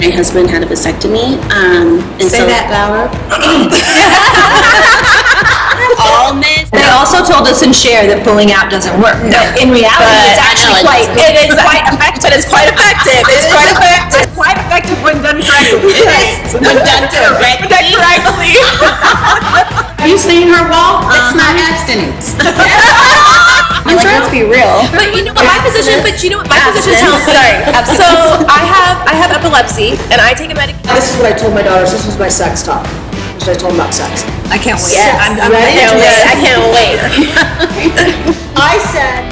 My husband had a vasectomy. Say that louder. All men. They also told us in Share that pulling out doesn't work. No. But in reality, it's actually quite effective. It's quite effective. It's quite effective when done correctly. When done correctly. Have you seen her walk? That's not abstinence. Let's be real. But you know what my position tells me. Sorry. So I have epilepsy and I take a medication. This is what I told my daughters. This was my sex talk. This is what I told them about sex. I can't wait. Yes. I'm Ready? I can't wait. I said,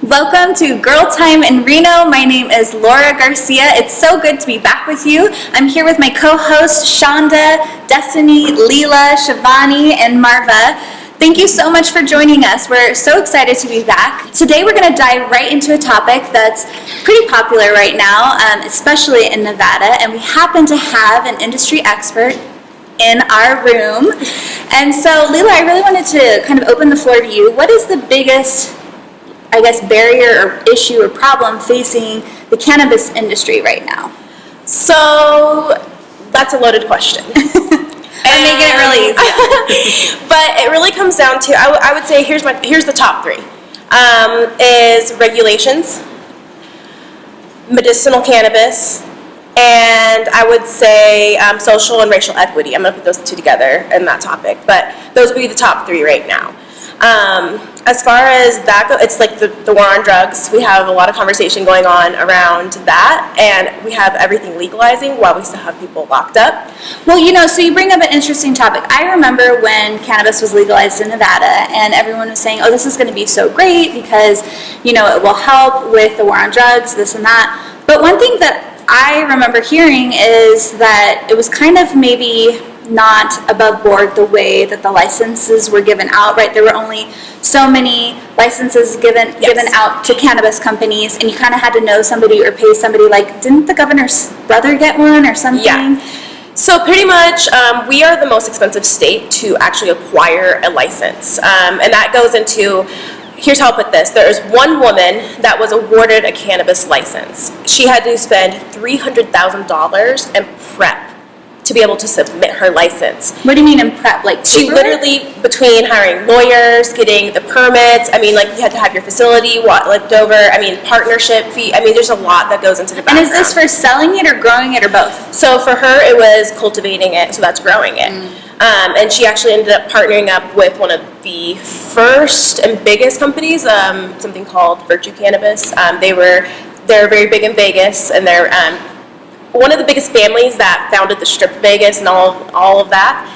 Welcome to Girl Time in Reno. My name is Laura Garcia. It's so good to be back with you. I'm here with my co-hosts Shonda, Destiny, Leela, Shivani, and Marva. Thank you so much for joining us. We're so excited to be back. Today we're going to dive right into a topic that's pretty popular right now, especially in Nevada, and we happen to have an industry expert in our room. And so, Leela, I really wanted to kind of open the floor to you. What is the biggest, I guess, barrier or issue or problem facing the cannabis industry right now? So that's a loaded question. I'm making it really easy. But it really comes down to, I would say here's the top three. Is regulations, medicinal cannabis, and I would say social and racial equity. I'm going to put those two together in that topic, but those would be the top three right now. As far as that goes, it's like the war on drugs. We have a lot of conversation going on around that, and we have everything legalizing while we still have people locked up. Well, so you bring up an interesting topic. I remember when cannabis was legalized in Nevada, and everyone was saying, oh, this is going to be so great because, it will help with the war on drugs, this and that. But one thing that I remember hearing is that it was kind of maybe not above board the way that the licenses were given out, right? There were only so many licenses given out to cannabis companies, and you kind of had to know somebody or pay somebody. Like, didn't the governor's brother get one or something? Yeah. So pretty much, we are the most expensive state to actually acquire a license, and that goes into, here's how I'll put this. There is one woman that was awarded a cannabis license. She had to spend $300,000 in prep to be able to submit her license. What do you mean in prep? Like, she literally, between hiring lawyers, getting the permits, you had to have your facility looked over, partnership fee, there's a lot that goes into the background. And is this for selling it or growing it or both? So for her, it was cultivating it, so that's growing it. And she actually ended up partnering up with one of the first and biggest companies, something called Virtue Cannabis. They're very big in Vegas, and they're one of the biggest families that founded the Strip Vegas and all of that.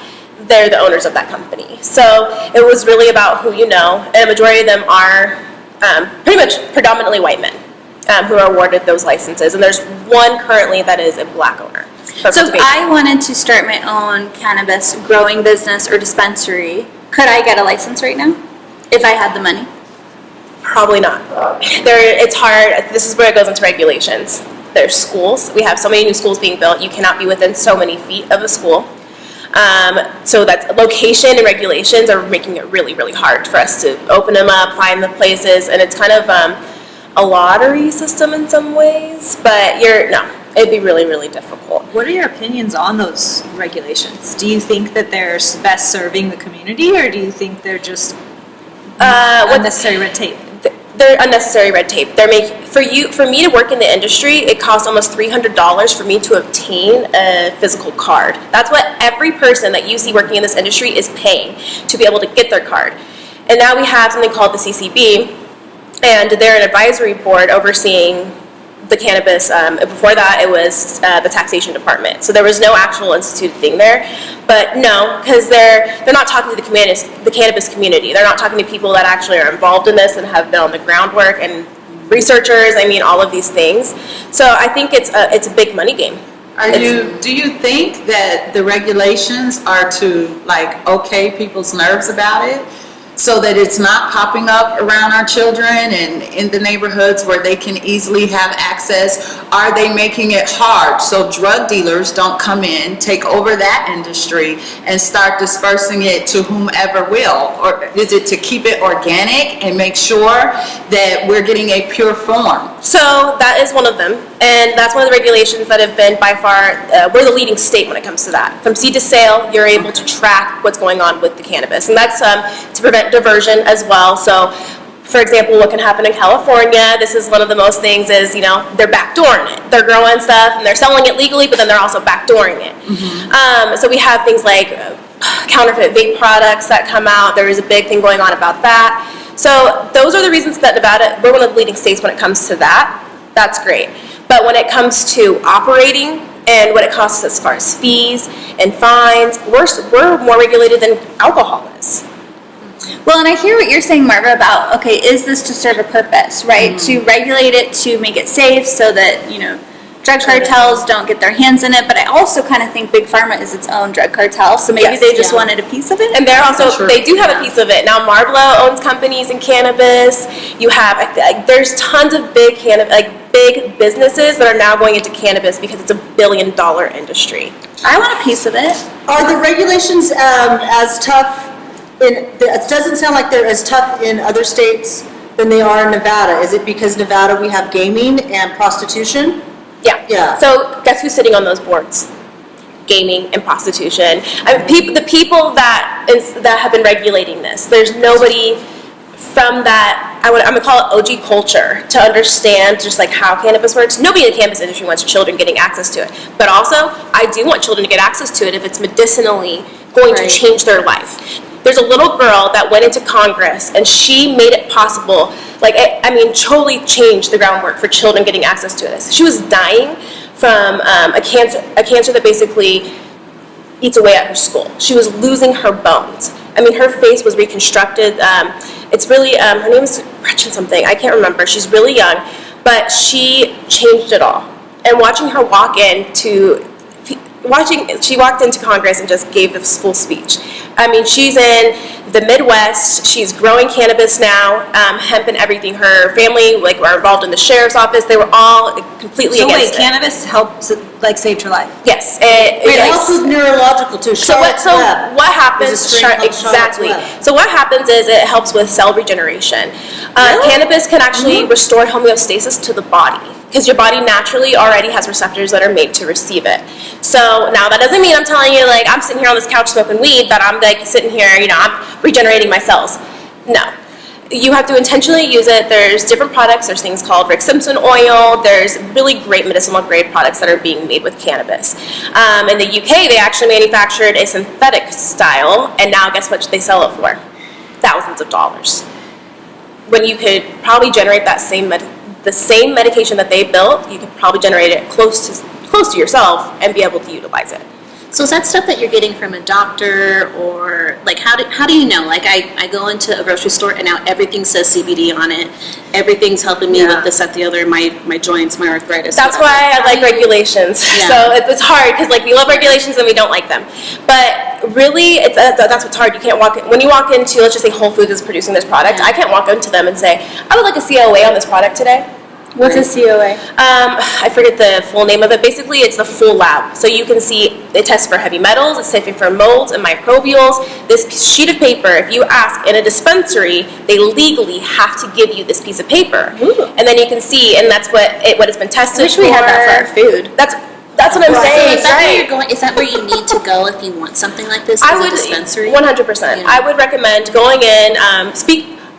They're the owners of that company. So it was really about who you know, and a majority of them are pretty much predominantly white men who are awarded those licenses. And there's one currently that is a black owner. So if I wanted to start my own cannabis growing business or dispensary, could I get a license right now if I had the money? Probably not. It's hard. This is where it goes into regulations. There's schools. We have so many new schools being built. You cannot be within so many feet of a school. So that's location and regulations are making it really, really hard for us to open them up, find the places, and it's kind of a lottery system in some ways. But it'd be really, really difficult. What are your opinions on those regulations? Do you think that they're best serving the community, or do you think they're just unnecessary red tape? They're unnecessary red tape. For me to work in the industry, it costs almost $300 for me to obtain a physical card. That's what every person that you see working in this industry is paying to be able to get their card. And now we have something called the CCB, and they're an advisory board overseeing the cannabis. Before that, it was the taxation department. So there was no actual instituted thing there. But no, because they're not talking to the cannabis community. They're not talking to people that actually are involved in this and have been on the groundwork and researchers. All of these things. So I think it's a big money game. Do you think that the regulations are to okay people's nerves about it? so that it's not popping up around our children and in the neighborhoods where they can easily have access? Are they making it hard so drug dealers don't come in, take over that industry, and start dispersing it to whomever will? Or is it to keep it organic and make sure that we're getting a pure form? So that is one of them, and that's one of the regulations that have been by far, we're the leading state when it comes to that. From seed to sale, you're able to track what's going on with the cannabis, and that's to prevent diversion as well. So, for example, what can happen in California, this is one of the most things is, you know, they're backdooring it. They're growing stuff and they're selling it legally, but then they're also backdooring it. So we have things like counterfeit vape products that come out. There is a big thing going on about that. So those are the reasons that Nevada, we're one of the leading states when it comes to that. That's great. But when it comes to operating and what it costs as far as fees and fines, we're more regulated than alcohol is. Well, and I hear what you're saying, Marva, about, okay, is this to serve a purpose, right? To regulate it, to make it safe so that, you know, drug cartels don't get their hands in it. But I also kind of think Big Pharma is its own drug cartel, so maybe Yes. they just wanted a piece of it. And they're also, they do have a piece of it. Now, Marlboro owns companies in cannabis. You have, there's tons of big big businesses that are now going into cannabis because it's $1 billion industry. I want a piece of it. Are the regulations as tough it doesn't sound like they're as tough in other states than they are in Nevada. Is it because Nevada we have gaming and prostitution? Yeah. Yeah. So guess who's sitting on those boards? Gaming and prostitution. I mean, the people that have been regulating this. There's nobody from that, I'm gonna call it OG culture, to understand just like how cannabis works. Nobody in the cannabis industry wants children getting access to it. But also, I do want children to get access to it if it's medicinally going to change their life. There's a little girl that went into Congress and she made it possible, totally changed the groundwork for children getting access to this. She was dying from a cancer that basically eats away at her skull. She was losing her bones. I mean, her face was reconstructed. It's really, her name is Gretchen something, I can't remember. She's really young, but she changed it all. And watching her she walked into Congress and just gave this full speech. I mean, she's in the Midwest. She's growing cannabis now, hemp and everything. Her family, were involved in the sheriff's office. They were all completely against it. Cannabis helps, saved her life? Yes. It helps with neurological too. So what happens? There's a strain called Exactly. Charlotte's Web. So what happens is it helps with cell regeneration. Cannabis can actually restore homeostasis to the body, because your body naturally already has receptors that are made to receive it. So now that doesn't mean I'm telling you I'm sitting here on this couch smoking weed that I'm sitting here, I'm regenerating my cells. No. You have to intentionally use it. There's different products. There's things called Rick Simpson oil. There's really great medicinal grade products that are being made with cannabis. In the UK, they actually manufactured a synthetic style, and now guess what they sell it for? Thousands of dollars. When you could probably generate that the same medication that they built, you could probably generate it close to yourself and be able to utilize it. So is that stuff that you're getting from a doctor, or how do you know? I go into a grocery store and now everything says CBD on it. Everything's helping me with this, that, the other, my joints, my arthritis. That's why I like regulations. Yeah. So it's hard because we love regulations and we don't like them. But really, that's what's hard. You can't when you walk into, let's just say Whole Foods is producing this product. I can't walk into them and say, I would like a COA on this product today. What's a COA? I forget the full name of it. Basically, it's the full lab. So you can see it tests for heavy metals, it's testing for molds and microbials. This sheet of paper, if you ask in a dispensary, they legally have to give you this piece of paper. Ooh. And then you can see, and that's what it's been tested for. I wish we had that for our food. That's what I'm saying. So is that where you're going? Is that where you need to go if you want something like this? I would, dispensary? 100%. Yeah. I would recommend going in,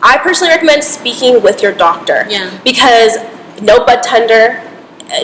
I personally recommend speaking with your doctor. Yeah. Because no bud tender,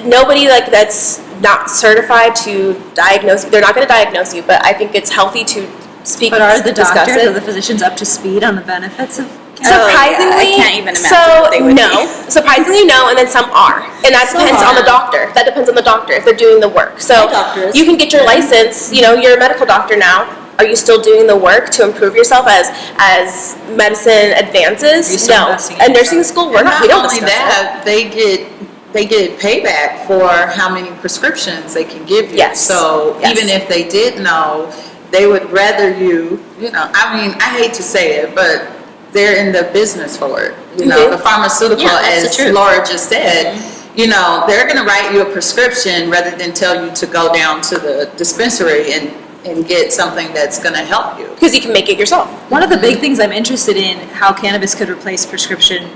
nobody that's not certified to diagnose you. They're not going to diagnose you, but I think it's healthy to speak. But are the discuss doctors it. or the physicians up to speed on the benefits of cannabis? Surprisingly, I can't even imagine they would no. Surprisingly, no, and then some are, and that depends on the doctor. That depends on the doctor if they're doing the work. So you can get your license. You're a medical doctor now. Are you still doing the work to improve yourself as medicine advances? No. And nursing school, we don't only discuss that, they get payback for how many prescriptions they can give you. Yes. So Yes. even if they did know, they would rather you, I hate to say it, but they're in the business for it. You know, the pharmaceutical, Yeah, that's the as truth. Laura just said, you know, they're gonna write you a prescription rather than tell you to go down to the dispensary and get something that's gonna help you. Because you can make it yourself. One of the big things I'm interested in how cannabis could replace prescriptions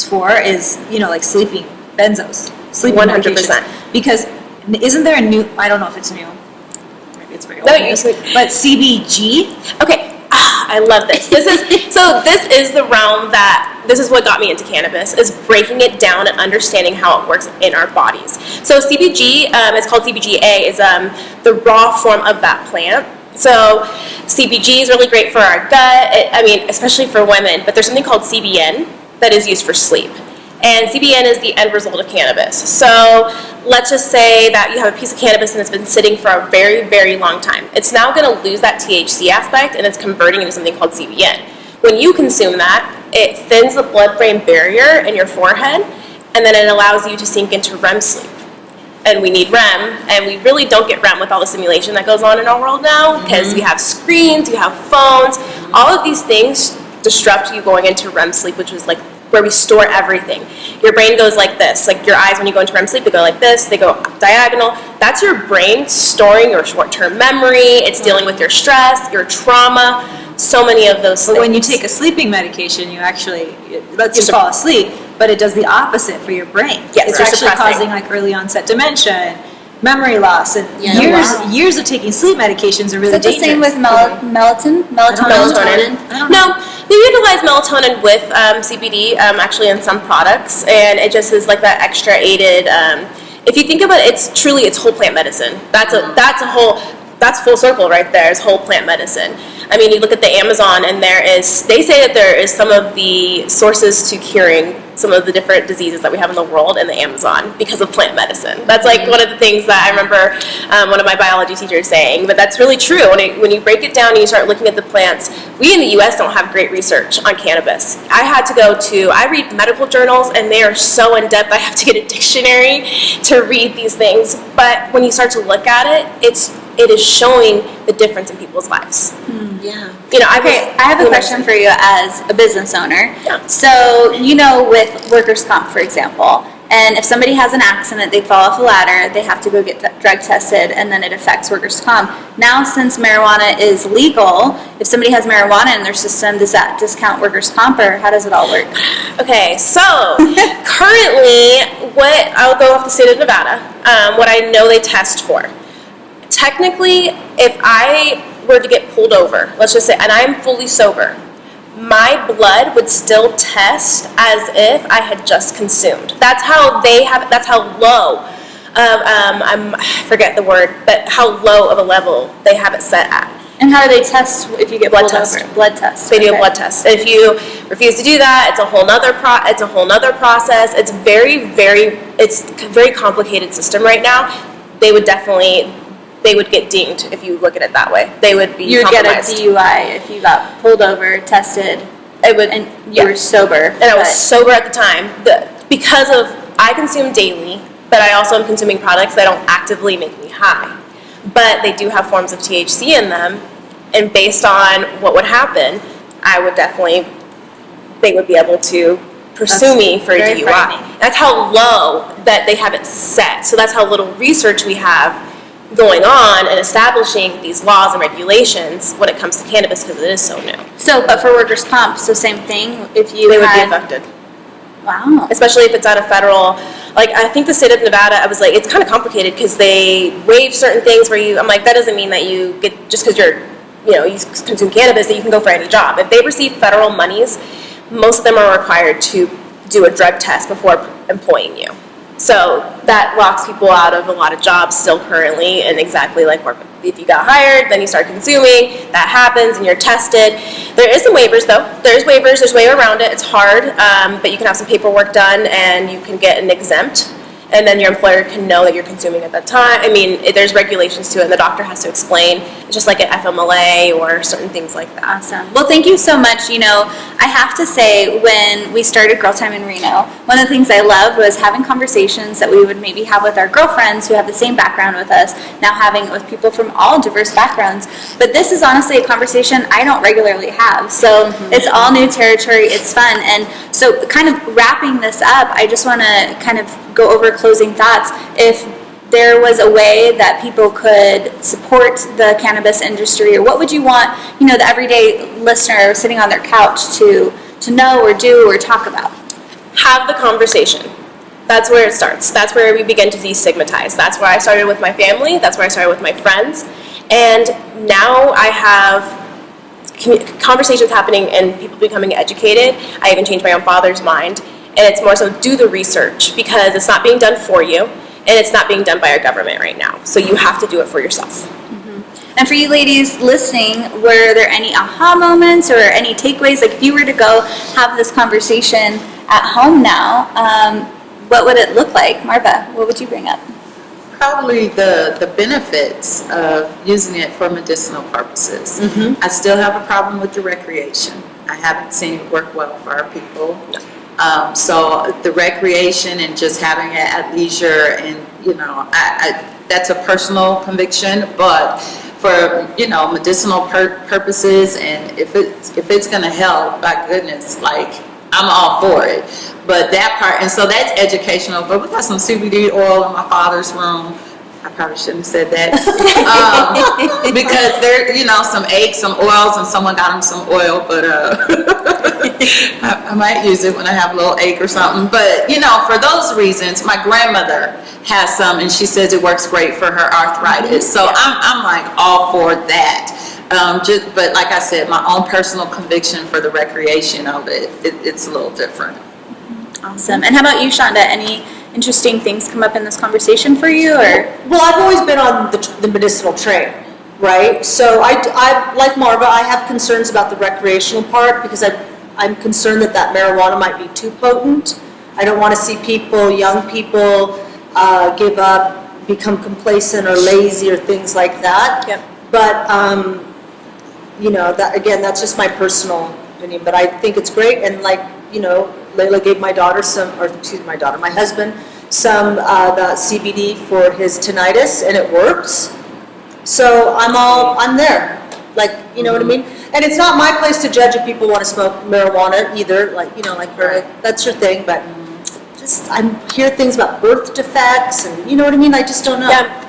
for is, you know, like sleeping benzos, sleeping 100%. medications. Because isn't there a new, I don't know if it's new, maybe it's very old, No, news, you- but CBG? Okay, I love this. This is the realm this is what got me into cannabis, is breaking it down and understanding how it works in our bodies. So CBG, it's called CBGA, is the raw form of that plant. So CBG is really great for our gut, especially for women, but there's something called CBN that is used for sleep. And CBN is the end result of cannabis. So let's just say that you have a piece of cannabis and it's been sitting for a very, very long time. It's now going to lose that THC aspect and it's converting into something called CBN. When you consume that, it thins the blood-brain barrier in your forehead, and then it allows you to sink into REM sleep. And we need REM, and we really don't get REM with all the simulation that goes on in our world now, because we have screens, you have phones, all of these things disrupt you going into REM sleep, which is like where we store everything. Your brain goes like this, like your eyes when you go into REM sleep, they go like this, they go diagonal. That's your brain storing your short-term memory, it's dealing with your stress, your trauma, so many of those things. But when you take a sleeping medication, you actually, it lets you fall asleep, but it does the opposite for your brain. Yes, It's you're actually suppressing. causing like early onset dementia and memory loss, and Yeah. years of taking sleep medications are really Is it the same with dangerous. melatonin? Melatonin. I don't know. No, they utilize melatonin with CBD actually in some products, and it just is like that extra aided. If you think about it, it's whole plant medicine. That's full circle right there. Is whole plant medicine. I mean, you look at the Amazon, and they say that there is some of the sources to curing some of the different diseases that we have in the world in the Amazon because of plant medicine. That's like one of the things that I remember one of my biology teachers saying, but that's really true. When you break it down and you start looking at the plants, we in the U.S. don't have great research on cannabis. I read medical journals, and they are so in-depth, I have to get a dictionary to read these things, but when you start to look at it, it is showing the difference in people's lives. Yeah. You know, Okay, I have a question for you as a business owner. Yeah. So, you know, with workers' comp, for example, and if somebody has an accident, they fall off a ladder, they have to go get drug tested, and then it affects workers' comp. Now, since marijuana is legal, if somebody has marijuana in their system, does that discount workers' comp, or how does it all work? Okay, so currently, I'll go off the state of Nevada, what I know they test for. Technically, if I were to get pulled over, let's just say, and I'm fully sober, my blood would still test as if I had just consumed. That's how low, I forget the word, but how low of a level they have it set at. And how do they test if you get Blood pulled test. over? Blood test. They do a okay. blood test. If you refuse to do that, it's a whole nother process. It's a very complicated system right now. They would get dinged if you look at it that way. They would be You would get a compromised. DUI if you got pulled over, tested, It would, and you were sober. And I was sober at the time. Because I consume daily, but I also am consuming products that don't actively make me high. But they do have forms of THC in them, and based on what would happen, they would be able to pursue me for a very DUI. frightening. That's how low that they have it set. So that's how little research we have going on and establishing these laws and regulations when it comes to cannabis, because it is so new. So, but for workers' comp, so same thing, if you They would be had. affected. Wow. Especially if it's at a federal, like, I think the state of Nevada, I was like, it's kind of complicated because they waive certain things where I'm like, that doesn't mean that you get, just because you consume cannabis, that you can go for any job. If they receive federal monies, most of them are required to do a drug test before employing you. So that locks people out of a lot of jobs still currently, and exactly like if you got hired, then you start consuming, that happens, and you're tested. There is some waivers though. There's way around it. It's hard, but you can have some paperwork done, and you can get an exempt. and then your employer can know that you're consuming at that time. I mean, there's regulations to it, and the doctor has to explain. It's just like an FMLA or certain things like that. Awesome. Well, thank you so much. You know, I have to say, when we started Girl Time in Reno, one of the things I loved was having conversations that we would maybe have with our girlfriends who have the same background with us, now having it with people from all diverse backgrounds. But this is honestly a conversation I don't regularly have. So it's all new territory. It's fun. And so kind of wrapping this up, I just want to kind of go over closing thoughts. If there was a way that people could support the cannabis industry, or what would you want, you know, the everyday listener sitting on their couch to know or do or talk about? Have the conversation. That's where it starts. That's where we begin to destigmatize. That's where I started with my family. That's where I started with my friends. And now I have conversations happening and people becoming educated. I even changed my own father's mind. And it's more so do the research, because it's not being done for you, and it's not being done by our government right now. So you have to do it for yourself. And for you ladies listening, were there any aha moments or any takeaways? Like, if you were to go have this conversation at home now, what would it look like? Marva, what would you bring up? Probably the benefits of using it for medicinal purposes. I still have a problem with the recreation. I haven't seen it work well for our people. So the recreation and just having it at leisure, and you know, that's a personal conviction, but for, you know, medicinal purposes, and if it's gonna help, by goodness, like, I'm all for it. But that part, and so that's educational, but we got some CBD oil in my father's room. I probably shouldn't have said that. Because there, you know, some eggs, some oils, and someone got him some oil, but I might use it when I have a little ache or something. But, you know, for those reasons, my grandmother has some, and she says it works great for her arthritis. So I'm like all for that. But like I said, my own personal conviction for the recreation of it's a little different. Awesome. And how about you, Shonda? Any interesting things come up in this conversation for you, or? Well, I've always been on the medicinal train, right? So I like Marva, I have concerns about the recreational part, because I'm concerned that marijuana might be too potent. I don't want to see young people give up, become complacent or lazy or things like that. Yep. But, you know, that again, that's just my personal opinion, but I think it's great. And like, you know, Layla gave my husband some the CBD for his tinnitus, and it works. So I'm there. Like, you know what I mean? And it's not my place to judge if people want to smoke marijuana either. Like, you know, like, that's your thing. But just, I hear things about birth defects, and you know what I mean? I just don't know. Yeah.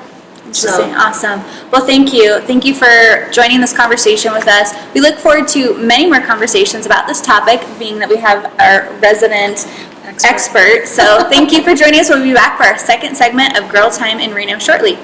Interesting. Awesome. Well, thank you. Thank you for joining this conversation with us. We look forward to many more conversations about this topic, being that we have our resident expert. So thank you for joining us. We'll be back for our second segment of Girl Time in Reno shortly.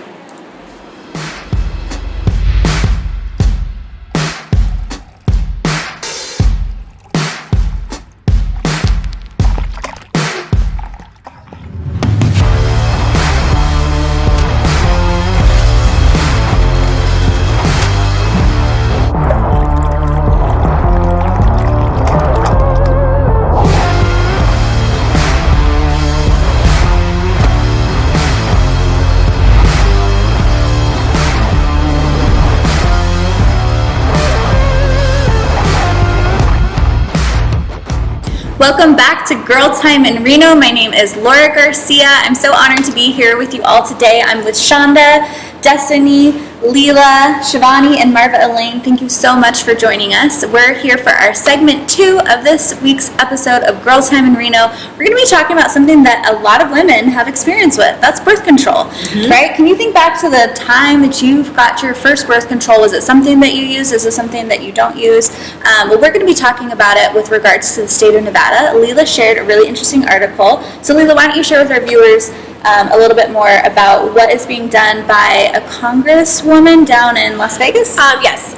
Welcome back to Girl Time in Reno. My name is Laura Garcia. I'm so honored to be here with you all today. I'm with Shonda, Destiny, Leela, Shivani, and Marva Elaine. Thank you so much for joining us. We're here for our segment 2 of this week's episode of Girl Time in Reno. We're going to be talking about something that a lot of women have experience with. That's birth control, right? Can you think back to the time that you got your first birth control? Was it something that you used? Is it something that you don't use? Well, we're going to be talking about it with regards to the state of Nevada. Leela shared a really interesting article. So Leela, why don't you share with our viewers a little bit more about what is being done by a congresswoman down in Las Vegas? Yes,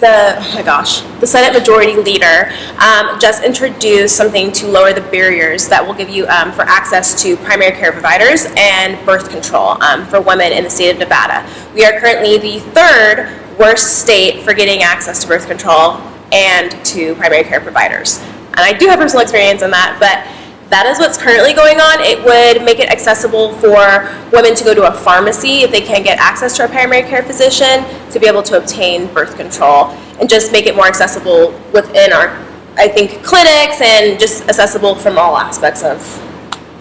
the Senate Majority Leader just introduced something to lower the barriers that will give you for access to primary care providers and birth control for women in the state of Nevada. We are currently the 3rd worst state for getting access to birth control and to primary care providers. And I do have personal experience in that, but that is what's currently going on. It would make it accessible for women to go to a pharmacy if they can't get access to a primary care physician to be able to obtain birth control, and just make it more accessible within our, I think, clinics, and just accessible from all aspects of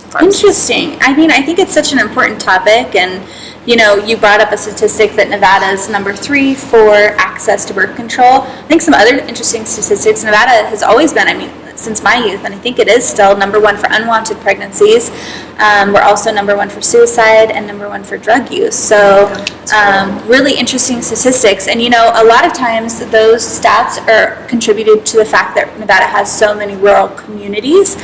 pharmacies. Interesting. I mean, I think it's such an important topic, and you know, you brought up a statistic that Nevada is number 3 for access to birth control. I think some other interesting statistics, Nevada has always been, I mean, since my youth, and I think it is still number 1 for unwanted pregnancies. We're also number 1 for suicide and number 1 for drug use. So really interesting statistics. And you know, a lot of times those stats are contributed to the fact that Nevada has so many rural communities.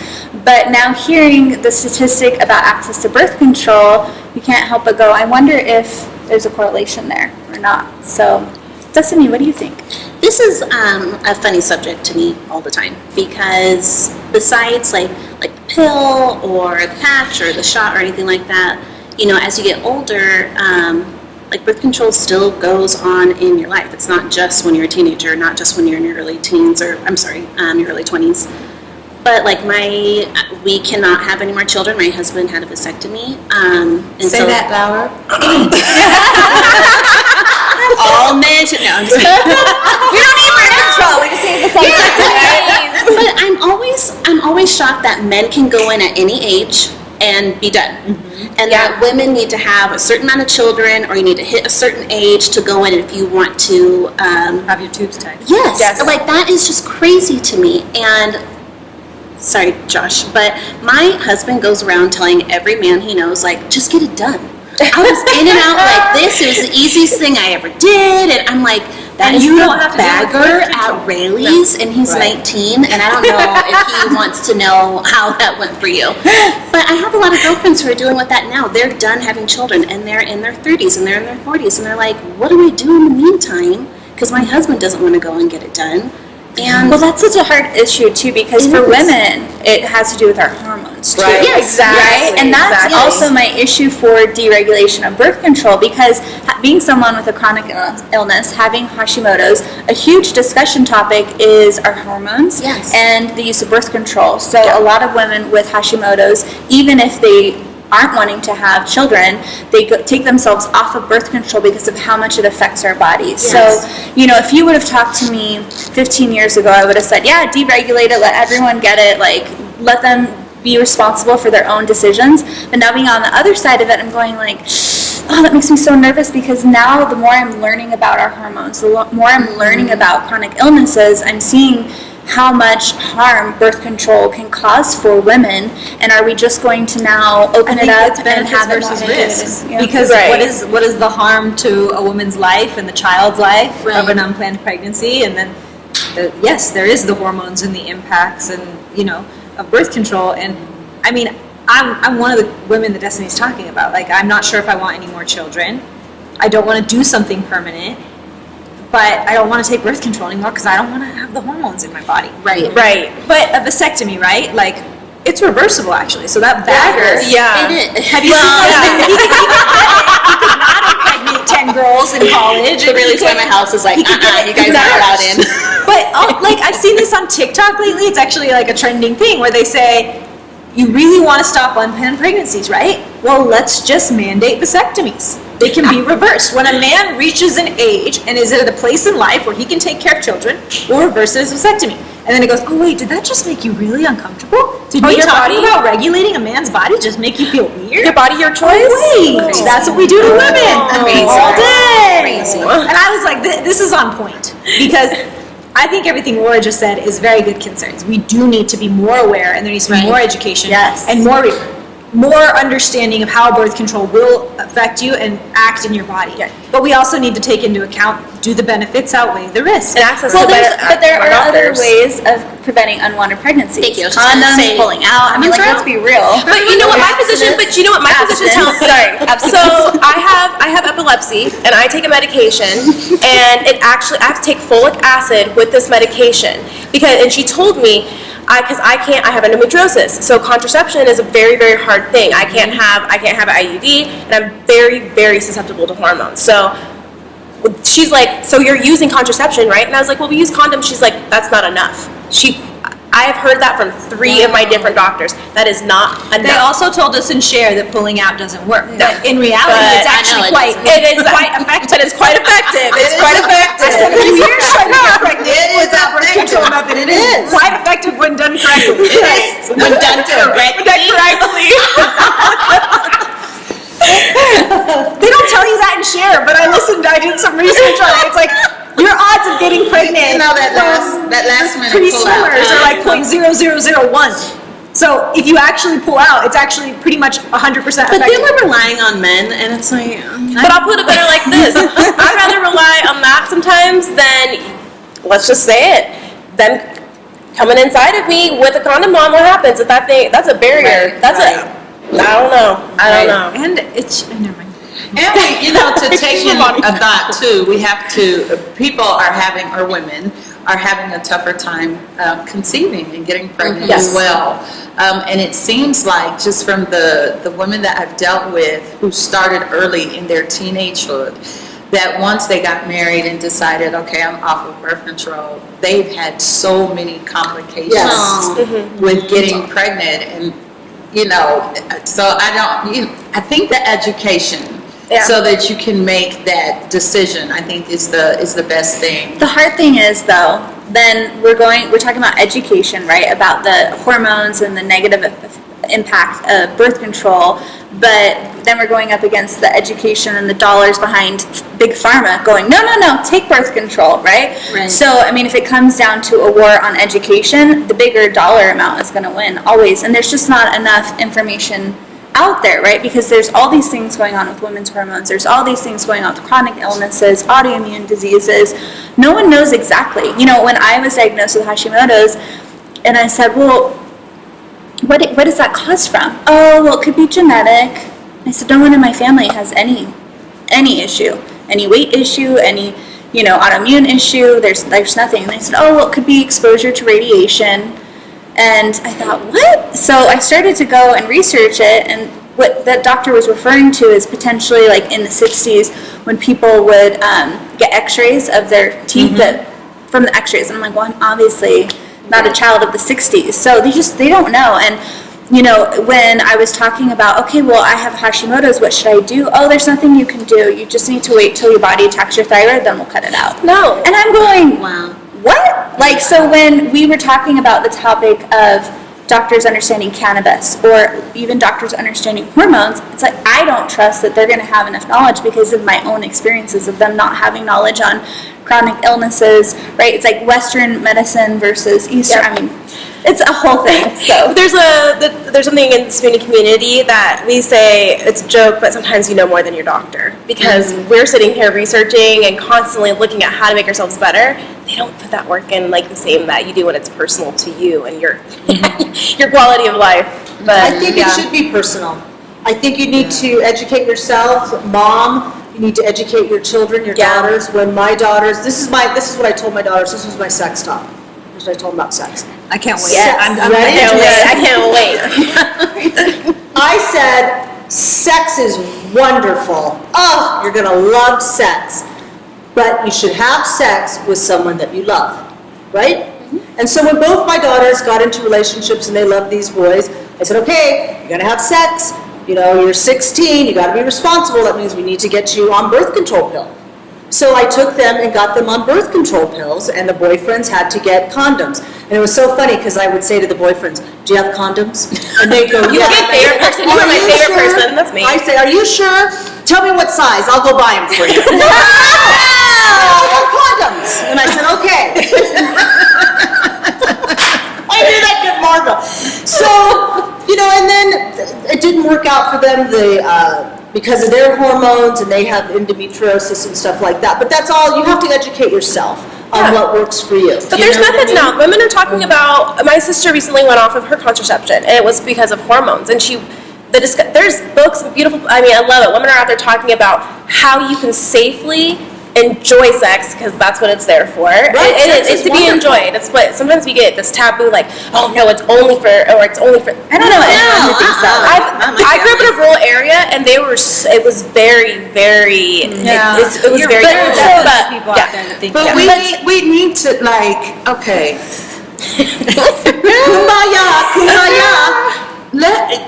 But now hearing the statistic about access to birth control, you can't help but go, I wonder if there's a correlation there or not. So Destiny, what do you think? This is a funny subject to me all the time, because besides like the pill or the patch or the shot or anything like that, you know, as you get older, like birth control still goes on in your life. It's not just when you're a teenager, not just when you're in your early teens, or I'm sorry, your early 20s. But like we cannot have any more children. My husband had a vasectomy. Say that louder. All men should know. I'm just kidding. We don't need birth control. We just need the vasectomy. But I'm always shocked that men can go in at any age and be done. And that women need to have a certain amount of children, or you need to hit a certain age to go in if you want to Have your tubes tied. yes. Like that is just crazy to me. And sorry, Josh, but my husband goes around telling every man he knows, like, just get it done. I was in and out like this. It was the easiest thing I ever did. And I'm like, that is you the don't have to do bagger it. at Rayleigh's, and he's 19, and I don't know if he wants to know how that went for you. But I have a lot of girlfriends who are dealing with that now. They're done having children, and they're in their 30s, and they're in their 40s, and they're like, what do we do in the meantime? Because my husband doesn't want to go and get it done. And Well, that's such a hard issue too, because It for is. women, it has to do with our hormones too. Right. Yes, Exactly. Right? And that's Exactly. also my issue for deregulation of birth control, because being someone with a chronic illness, having Hashimoto's, a huge discussion topic is our hormones Yes. and the use of birth control. So a lot of women with Hashimoto's, even if they aren't wanting to have children, they take themselves off of birth control because of how much it affects our bodies. Yes. So, you know, if you would have talked to me 15 years ago, I would have said, yeah, deregulate it, let everyone get it, like, let them be responsible for their own decisions. But now being on the other side of it, I'm going like, oh, that makes me so nervous, because now the more I'm learning about our hormones, the more I'm learning about chronic illnesses, I'm seeing how much harm birth control can cause for women, and are we just going to now open it up and have it versus not risks. included? Yeah. Because Right. what is the harm to a woman's life and the child's life Right. of an unplanned pregnancy? And then, yes, there is the hormones and the impacts and, you know, of birth control. And I mean, I'm one of the women that Destiny's talking about. Like, I'm not sure if I want any more children. I don't want to do something permanent, but I don't want to take birth control anymore because I don't want to have the hormones in my body. right. Right. But a vasectomy, right? Like, it's reversible actually. So that bagger. Yeah. It is. Have you seen those? He could not impregnate 10 girls in college. So really, why my house is like, He could get you guys aren't allowed in. But like, I've seen this on TikTok lately. It's actually like a trending thing where they say, you really want to stop unplanned pregnancies, right? Well, let's just mandate vasectomies. They can be reversed. When a man reaches an age and is at a place in life where he can take care of children, we'll reverse his vasectomy. And then it goes, oh wait, did that just make you really uncomfortable? Did me your talking body- about regulating a man's body just make you feel weird? Your body, your choice. Wait, that's what we do to women Crazy. all day. Crazy. And I was like, this is on point, because I think everything Laura just said is very good concerns. We do need to be more aware, and there needs to be Right. more education Yes. and more understanding of how birth control will affect you and act in your body. But we also need to take into account, do the benefits outweigh the risks? And access Well, to but there more are other doctors. ways of preventing unwanted pregnancies. Thank you. I was just gonna Condoms, say, pulling out. I mean, like, condoms are let's out. be real. But you know what my position? But you know what my position tells me. Sorry, abstinence. So I have epilepsy, and I take a medication, and it actually I have to take folic acid with this medication and she told me. Because I have endometriosis, so contraception is a very, very hard thing. I can't have an IUD, and I'm very, very susceptible to hormones. So she's like, so you're using contraception, right? And I was like, well, we use condoms. She's like, that's not enough. I have heard that from 3 of my different doctors. That is not enough. They also told us in Share that pulling out doesn't work, but in reality, But it's actually quite effective. But it's quite effective. It's quite effective. I spent 2 years trying to get pregnant It is without birth effective. control method. It is quite effective when done correctly. When done correctly. They don't tell you that in Share, but I did some research on it. It's like, your odds of getting pregnant You know, that last minute pre-swimmers pull-out. are like 0.0001. So if you actually pull out, it's actually pretty much 100% But effective. they were relying on men, and it's like, But I'll put it better like this. I'd rather rely on that sometimes than, let's just say it, them coming inside of me with a condom on. What happens if that thing, that's a barrier. Right, That's right. I don't know. I don't know. And it's, never mind. And we, to take in a thought too, we have to, people are having, or women, are having a tougher time conceiving and getting pregnant Yes. as well. And it seems like, just from the women that I've dealt with who started early in their teenagehood, that once they got married and decided, okay, I'm off of birth control, they've had so many complications Yes. with getting pregnant. And, so I think the education, Yeah. so that you can make that decision, I think is the best thing. The hard thing is, though, then we're talking about education, right? About the hormones and the negative impact of birth control, but then we're going up against the education and the dollars behind big pharma going, no, take birth control, right? Right. So, I mean, if it comes down to a war on education, the bigger dollar amount is going to win, always. And there's just not enough information out there, right? Because there's all these things going on with women's hormones. There's all these things going on with chronic illnesses, autoimmune diseases. No one knows exactly. When I was diagnosed with Hashimoto's, and I said, well, what does that cause from? Oh, well, it could be genetic. I said, no one in my family has any issue, any weight issue, any autoimmune issue. There's nothing. And they said, oh, well, it could be exposure to radiation. And I thought, what? So I started to go and research it, and what that doctor was referring to is potentially like in the 60s when people would get x-rays of their teeth from the x-rays. And I'm like, well, I'm obviously not a child of the 60s. So they don't know. And, when I was talking about, okay, well, I have Hashimoto's, what should I do? Oh, there's nothing you can do. You just need to wait till your body attacks your thyroid, then we'll cut it out. No. And I'm going, wow. what? Like, so when we were talking about the topic of doctors understanding cannabis or even doctors understanding hormones, it's like, I don't trust that they're going to have enough knowledge because of my own experiences of them not having knowledge on chronic illnesses, right? It's like Western medicine versus Eastern. Yep. I mean, it's a whole thing. So There's something in the Sweeney community that we say, it's a joke, but sometimes you know more than your doctor. Because we're sitting here researching and constantly looking at how to make ourselves better. They don't put that work in like the same that you do when it's personal to you and your your quality of life. But I think it should be personal. I think you need to educate yourself, mom, you need to educate your children, your daughters. When my daughters, this is what I told my daughters, this was my sex talk. This is what I told them about sex. I can't wait. Yes. I'm ready. I can't wait. I said, sex is wonderful. Oh, you're gonna love sex. But you should have sex with someone that you love, right? And so when both my daughters got into relationships and they loved these boys, I said, okay, you're gonna have sex. You're 16, you gotta be responsible. That means we need to get you on birth control pill. So I took them and got them on birth control pills, and the boyfriends had to get condoms. And it was so funny because I would say to the boyfriends, do you have condoms? And they'd go, You yeah. are my favorite person. You are my you favorite sure? person. That's me. I say, are you sure? Tell me what size, I'll go buy them for you. No! I have condoms. And I said, okay. I knew that good Marva. So, and then it didn't work out for them, because of their hormones, and they have endometriosis and stuff like that. But that's all, you have to educate yourself on what works for you. But there's methods now. Women are talking about, my sister recently went off of her contraception, and it was because of hormones. And there's books, beautiful, I love it. Women are out there talking about how you can safely enjoy sex, because that's what it's there for. Right, It's to be enjoyed. It's what sometimes we get this taboo, like, oh no, it's only for. I don't know anyone who thinks that. I grew up in a rural area, and it was very, very. Yeah. It was very. There's But people out there that think But that. we need to, okay, Kumbaya, kumbaya.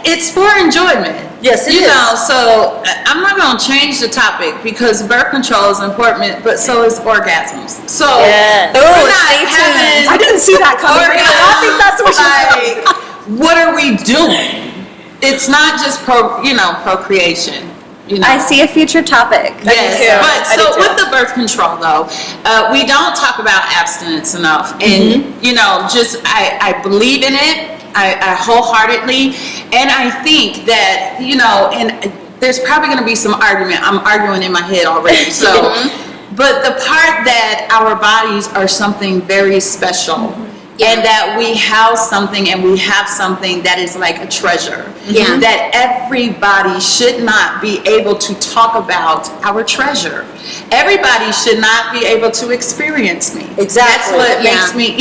It's for enjoyment. Yes, it you is. know, so I'm not going to change the topic because birth control is important, but so is orgasms. So Yes. we're Oh, not stay tuned. having I didn't see that coming. orgasms. I think that's what Like, what are we doing? It's not just procreation. You know. I see a future topic. Yes, too. but I do so too. with the birth control though, we don't talk about abstinence enough, Mm-hmm. and just I believe in it, I wholeheartedly, and I think that and there's probably going to be some argument. I'm arguing in my head already, so. Mm-hmm. But the part that our bodies are something very special. And that we house something and we have something that is like a treasure. Yeah. That everybody should not be able to talk about our treasure. Everybody should not be able to experience me. Exactly. That's what makes me,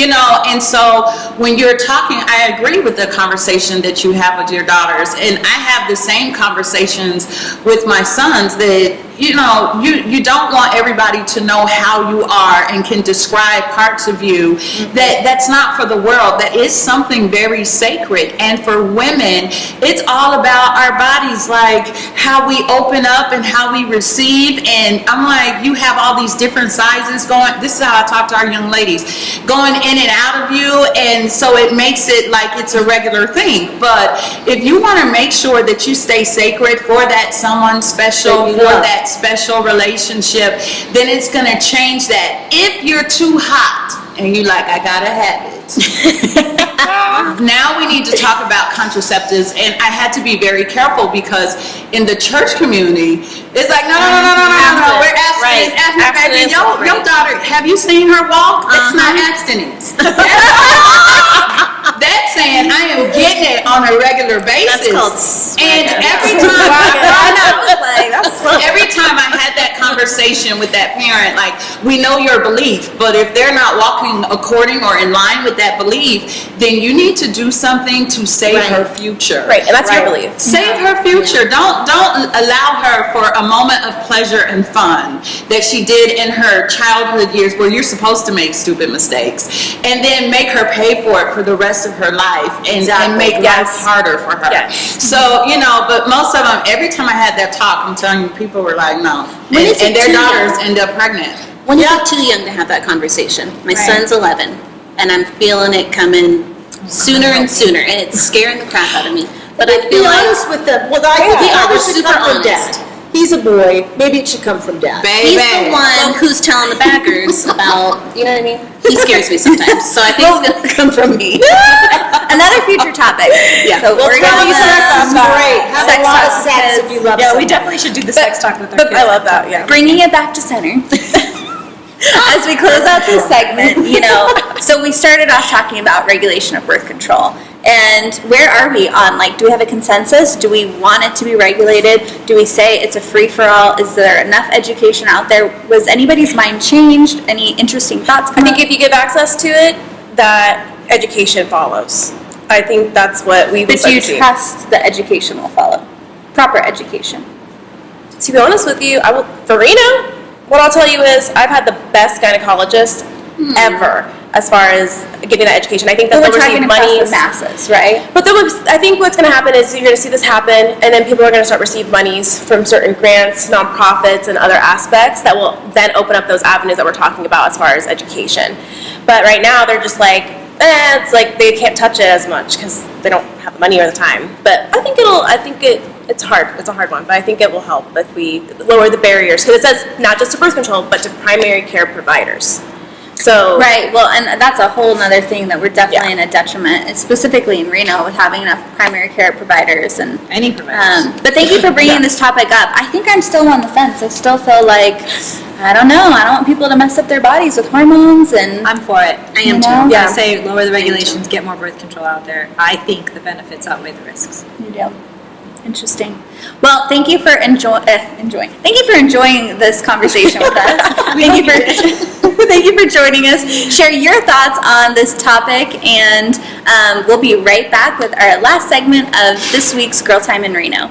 and so when you're talking, I agree with the conversation that you have with your daughters. And I have the same conversations with my sons that, you don't want everybody to know how you are and can describe parts of you. That's not for the world. That is something very sacred. And for women, it's all about our bodies, like how we open up and how we receive. And I'm like, you have all these different sizes going. This is how I talk to our young ladies, going in and out of you. And so it makes it like it's a regular thing. But if you want to make sure that you stay sacred for that someone special, That you for love. that special relationship, then it's going to change that. If you're too hot and you like, I gotta have it. Now we need to talk about contraceptives, and I had to be very careful because in the church community, it's like, no, we're abstinence, Right. baby. Abstinence, Your right. daughter, have you seen her walk? That's not abstinence. That's saying I am getting it on a regular basis. That's called And every time I had that conversation with that parent, like, we know your belief, but if they're not walking according or in line with that belief, then you need to do something to save her future. Right, and that's your belief. Save her future. Don't allow her for a moment of pleasure and fun that she did in her childhood years where you're supposed to make stupid mistakes, and then make her pay for it for the rest of her life and make life harder for her. Yes. So, but most of them, every time I had that talk, I'm telling you, people were like, no. When is And it their too daughters young? end up pregnant. When is it too young to have that conversation? My son's 11, and I'm feeling it coming sooner and sooner, and it's scaring the crap out of me. But I Be feel like honest with them. Well, I Yeah, think we're it should super come from honest. dad. He's a boy. Maybe it should come from dad. he's the one who's telling the baggers about, you know what I mean? He scares me sometimes, so I think it's gonna come from me. Another future topic. Yeah. So we're Tell gonna me sex is great. Have Sex a lot of talk, sex because- if you love Yeah, we someone. definitely should do the sex talk with our kids. I love that, yeah. bringing it back to center. As we close out this segment, so we started off talking about regulation of birth control. And where are we on, do we have a consensus? Do we want it to be regulated? Do we say it's a free-for-all? Is there enough education out there? Was anybody's mind changed? Any interesting thoughts I come think up? if you give access to it, that education follows. I think that's what we would But do you like to see. trust the education will follow? Proper education. To be honest with you, for Reno, what I'll tell you is I've had the best gynecologist ever as far as giving that education. I think that But they'll we're talking receive across monies. the masses, right? But I think what's going to happen is you're going to see this happen, and then people are going to start receive monies from certain grants, nonprofits, and other aspects that will then open up those avenues that we're talking about as far as education. But right now, they're just like, it's like they can't touch it as much because they don't have the money or the time. But I think it's hard. It's a hard one, but I think it will help if we lower the barriers. Because it says not just to birth control, but to primary care providers. So Right, well, and that's a whole nother thing that we're definitely in a detriment, specifically in Reno with having enough primary care providers and. Any providers. But thank you for bringing this topic up. I think I'm still on the fence. I still feel like, I don't know, I don't want people to mess up their bodies with hormones and. I'm for it. I am too. Yeah, Yeah. I say lower the regulations, get more birth control out there. I think the benefits outweigh the risks. You do. Interesting. Well, thank you for enjoying. Thank you for enjoying this conversation with us. Thank you for joining us. Share your thoughts on this topic, and we'll be right back with our last segment of this week's Girl Time in Reno.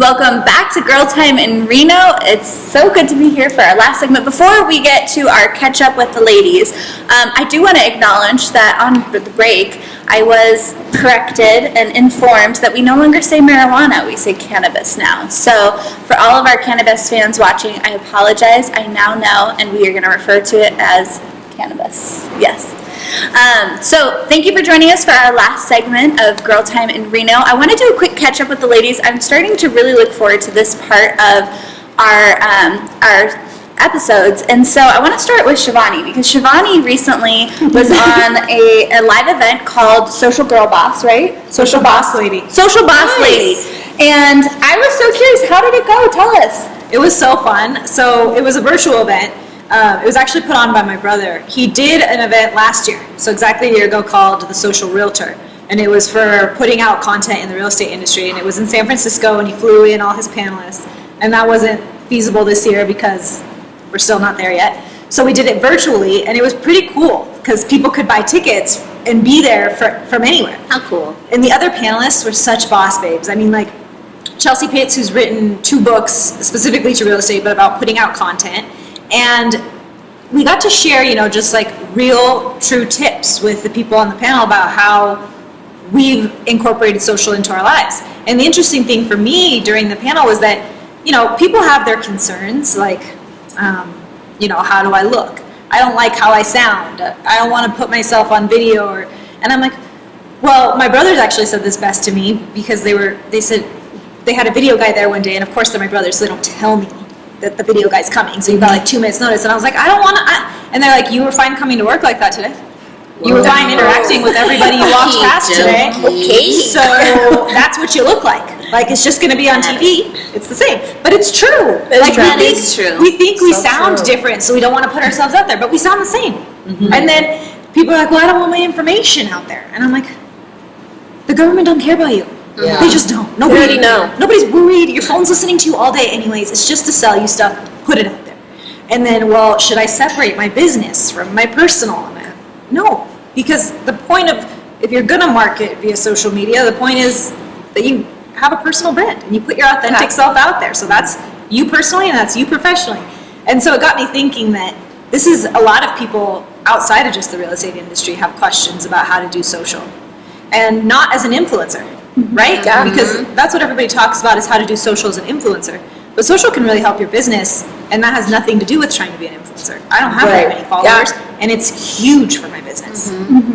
Welcome back to Girl Time in Reno. It's so good to be here for our last segment. Before we get to our catch up with the ladies, I do want to acknowledge that on the break, I was corrected and informed that we no longer say marijuana, we say cannabis now. So for all of our cannabis fans watching, I apologize. I now know, and we are going to refer to it as cannabis. Yes. So thank you for joining us for our last segment of Girl Time in Reno. I want to do a quick catch up with the ladies. I'm starting to really look forward to this part of our episodes, and so I want to start with Shivani, because Shivani recently was on a live event called Social Girl Boss, right? Social Boss Lady. Social Boss Lady. And I was so curious, how did it go? Tell us. It was so fun. So it was a virtual event. It was actually put on by my brother. He did an event last year, so exactly a year ago, called the Social Realtor. And it was for putting out content in the real estate industry. And it was in San Francisco, and he flew in all his panelists. And that wasn't feasible this year because we're still not there yet. So we did it virtually, and it was pretty cool because people could buy tickets and be there from anywhere. How cool. And the other panelists were such boss babes. I mean, like Chelsea Pitts, who's written 2 books specifically to real estate, but about putting out content. And we got to share, just like real, true tips with the people on the panel about how we've incorporated social into our lives. And the interesting thing for me during the panel was that, people have their concerns, like, how do I look? I don't like how I sound. I don't want to put myself on video. And I'm like, well, my brothers actually said this best to me, because they said they had a video guy there one day, and of course they're my brothers, so they don't tell me that the video guy's coming, so you've got like 2 minutes notice. And I was like, I don't want to, and they're like, you were fine coming to work like that today? You were fine interacting with everybody you walked past today? Okay. So that's what you look like. Like, it's just going to be on TV. It's the same. But it's true. That is true. We think we So sound true. different, so we don't want to put ourselves out there, but we sound the same. And then people are like, well, I don't want my information out there. And I'm like, the government don't care about you. Yeah. They just don't. They already know. Nobody's worried. Your phone's listening to you all day anyways. It's just to sell you stuff. Put it out there. And then, well, should I separate my business from my personal? No. Because the point of, if you're going to market via social media, the point is that you have a personal brand and you put your authentic self out there. So that's you personally and that's you professionally. And so it got me thinking that this is a lot of people outside of just the real estate industry have questions about how to do social. And not as an influencer, right? Yeah. Because that's what everybody talks about, is how to do social as an influencer. But social can really help your business, and that has nothing to do with trying to be an influencer. I don't have Right. that many followers, and it's huge for my business.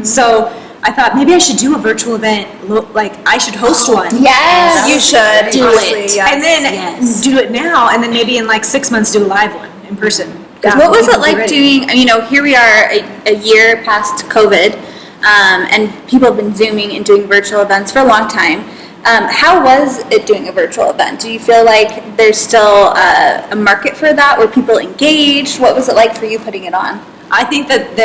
So I thought maybe I should do a virtual event, like I should host one. Yes. You should. Do honestly, it. yes. And then Yes. do it now, and then maybe in like 6 months do a live one in person. What was People it be like ready. doing, here we are a year past COVID, and people have been Zooming and doing virtual events for a long time. How was it doing a virtual event? Do you feel like there's still a market for that? Were people engaged? What was it like for you putting it on? I think that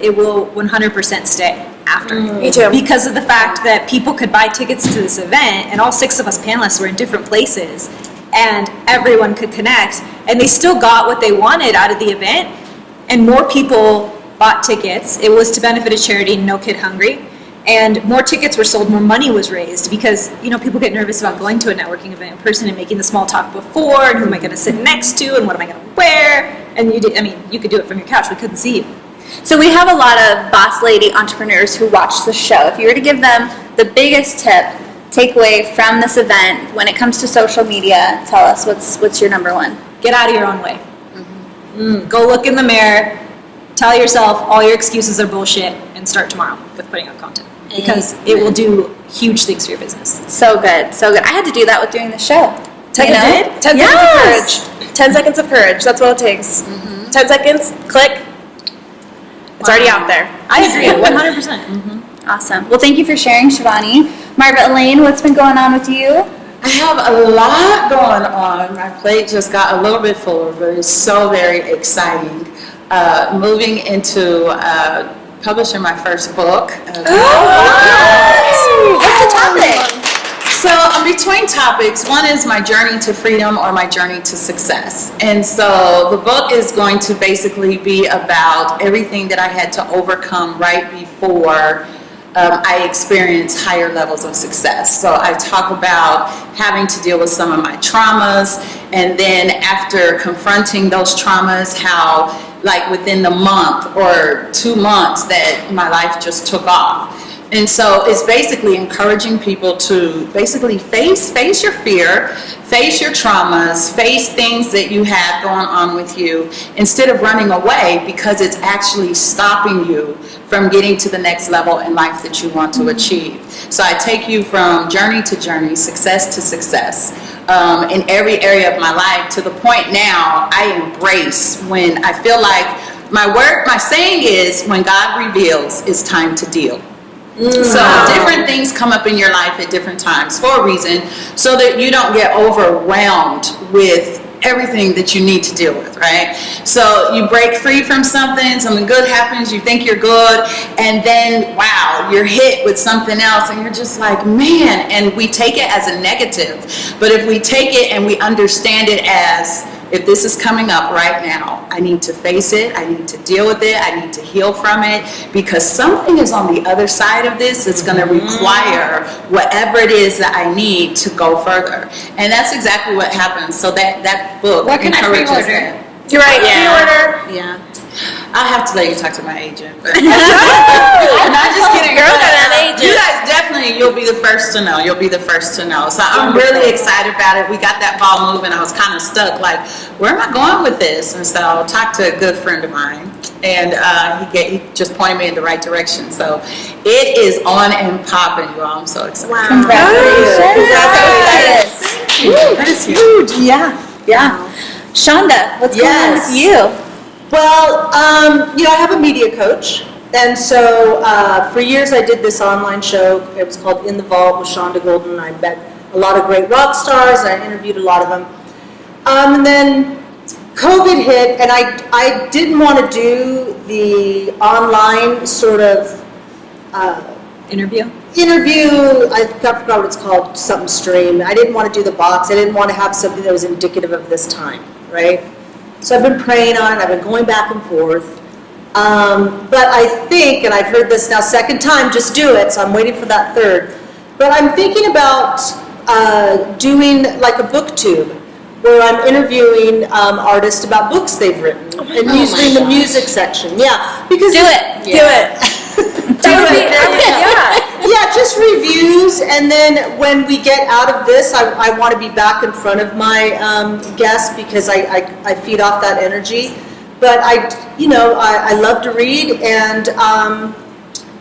it will 100% stay after. Me too. Because of the fact that people could buy tickets to this event, and all 6 of us panelists were in different places, and everyone could connect, and they still got what they wanted out of the event, and more people bought tickets. It was to benefit a charity, No Kid Hungry, and more tickets were sold, more money was raised, because people get nervous about going to a networking event in person and making the small talk before, and who am I going to sit next to, and what am I going to wear, and you could do it from your couch, we couldn't see you. So we have a lot of boss lady entrepreneurs who watch the show. If you were to give them the biggest takeaway from this event when it comes to social media, tell us what's your number one? Get out of your own way. Go look in the mirror, tell yourself all your excuses are bullshit, and start tomorrow with putting out content. Because it will do huge things for your business. So good, so good. I had to do that with doing the show. 10 Yes. seconds of courage. 10 seconds of courage. That's what it takes. 10 seconds, click. It's already out there. I agree, 100%. Awesome. Well, thank you for sharing, Shivani. Marva Elaine, what's been going on with you? I have a lot going on. My plate just got a little bit fuller, but it's so very exciting. Moving into publishing my first book. What's the topic? So I'm between topics. One is my journey to freedom or my journey to success. And so the book is going to basically be about everything that I had to overcome right before I experience higher levels of success. So I talk about having to deal with some of my traumas, and then after confronting those traumas, how like within the month or 2 months that my life just took off. And so it's basically encouraging people to basically face your fear, face your traumas, face things that you have going on with you, instead of running away, because it's actually stopping you from getting to the next level in life that you want to achieve. So I take you from journey to journey, success to success, in every area of my life, to the point now I embrace when I feel like my saying is, when God reveals, it's time to deal. So different things come up in your life at different times for a reason, so that you don't get overwhelmed with everything that you need to deal with, right? So you break free from something good happens, you think you're good, and then, wow, you're hit with something else, and you're just like, man, and we take it as a negative. But if we take it and we understand it as, if this is coming up right now, I need to face it, I need to deal with it, I need to heal from it, because something is on the other side of this that's going to require whatever it is that I need to go further. And that's exactly what happens. So that book encourages that. You're right, pre-order. Yeah. I'll have to let you talk to my agent. But not just kidding. Girl got an agent. You guys definitely, you'll be the first to know. You'll be the first to know. So I'm really excited about it. We got that ball moving. I was kind of stuck, like, where am I going with this? And so I talked to a good friend of mine, and he just pointed me in the right direction. So it is on and popping, you all. I'm so excited. Wow. Congratulations. That is huge. Yeah. Shonda, what's going on with you? Well, I have a media coach, and so for years I did this online show. It was called In the Vault with Shonda Golden. I met a lot of great rock stars, and I interviewed a lot of them. And then COVID hit, and I didn't want to do the online sort of Interview. I forgot what it's called, something stream. I didn't want to do the box. I didn't want to have something that was indicative of this time, right? So I've been praying on it. I've been going back and forth. But I think, and I've heard this now second time, just do it. So I'm waiting for that third. But I'm thinking about doing like a booktube, where I'm interviewing artists about books they've written, and usually in the music section. Yeah, because Do it. Yeah, just reviews, and then when we get out of this, I want to be back in front of my guests, because I feed off that energy. But I love to read, and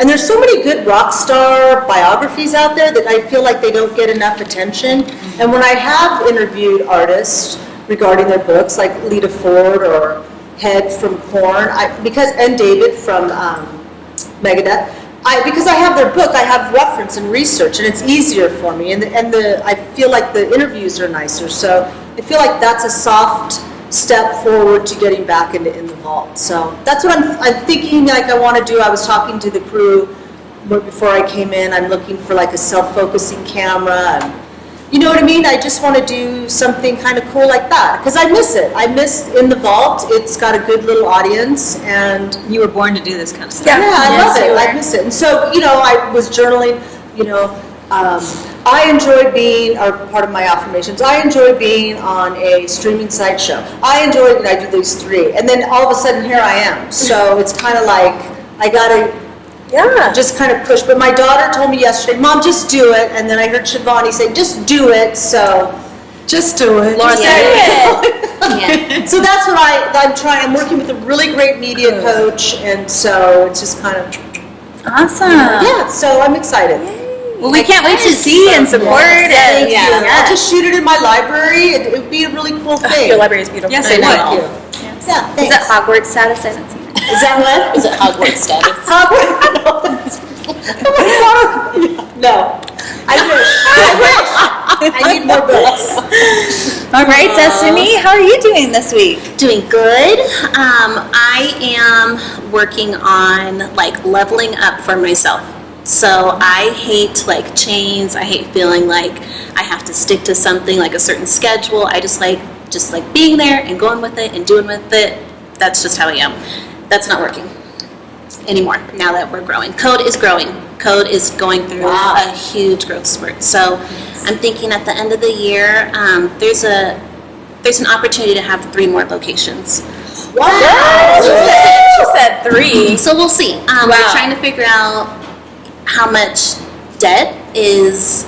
there's so many good rock star biographies out there that I feel like they don't get enough attention. And when I have interviewed artists regarding their books, like Lita Ford or Head from Korn, and David from Megadeth, because I have their book, I have reference and research, and it's easier for me, and I feel like the interviews are nicer, so I feel like that's a soft step forward to getting back into In the Vault. So that's what I'm thinking like I want to do. I was talking to the crew before I came in. I'm looking for like a self-focusing camera, and you know what I mean? I just want to do something kind of cool like that, because I miss it. I miss In the Vault. It's got a good little audience, and You were born to do this kind of stuff. yeah, I love it. I miss it. And so, I was journaling, I enjoy being, or part of my affirmations, I enjoy being on a streaming site show. I enjoy, and I do these 3. And then all of a sudden, here I am. So it's kind of like, I got to just kind of push. But my daughter told me yesterday, Mom, just do it. And then I heard Shivani say, just do it. So Just do it. Laura, Yeah. so that's what I'm trying. I'm working with a really great media coach. And so it's just kind of, Awesome. yeah, so I'm excited. Well, we can't wait to see and support Thank it. you. I'll just shoot it in my library. It would be a really cool thing. Your library is beautiful. Yes, Thank it would. you. Yeah, Is thanks. that Hogwarts status? I haven't seen it. Is that what? Is it Hogwarts status? No. I wish. I need more books. All right, Destiny, how are you doing this week? Doing good. I am working on like leveling up for myself. So I hate like chains. I hate feeling like I have to stick to something like a certain schedule. I just like being there and going with it and doing with it. That's just how I am. That's not working anymore now that we're growing. Code is growing. Code is going through a huge growth spurt. So I'm thinking at the end of the year, there's an opportunity to have 3 more locations. Wow. She said 3. So we'll see. We're trying to figure out how much debt feels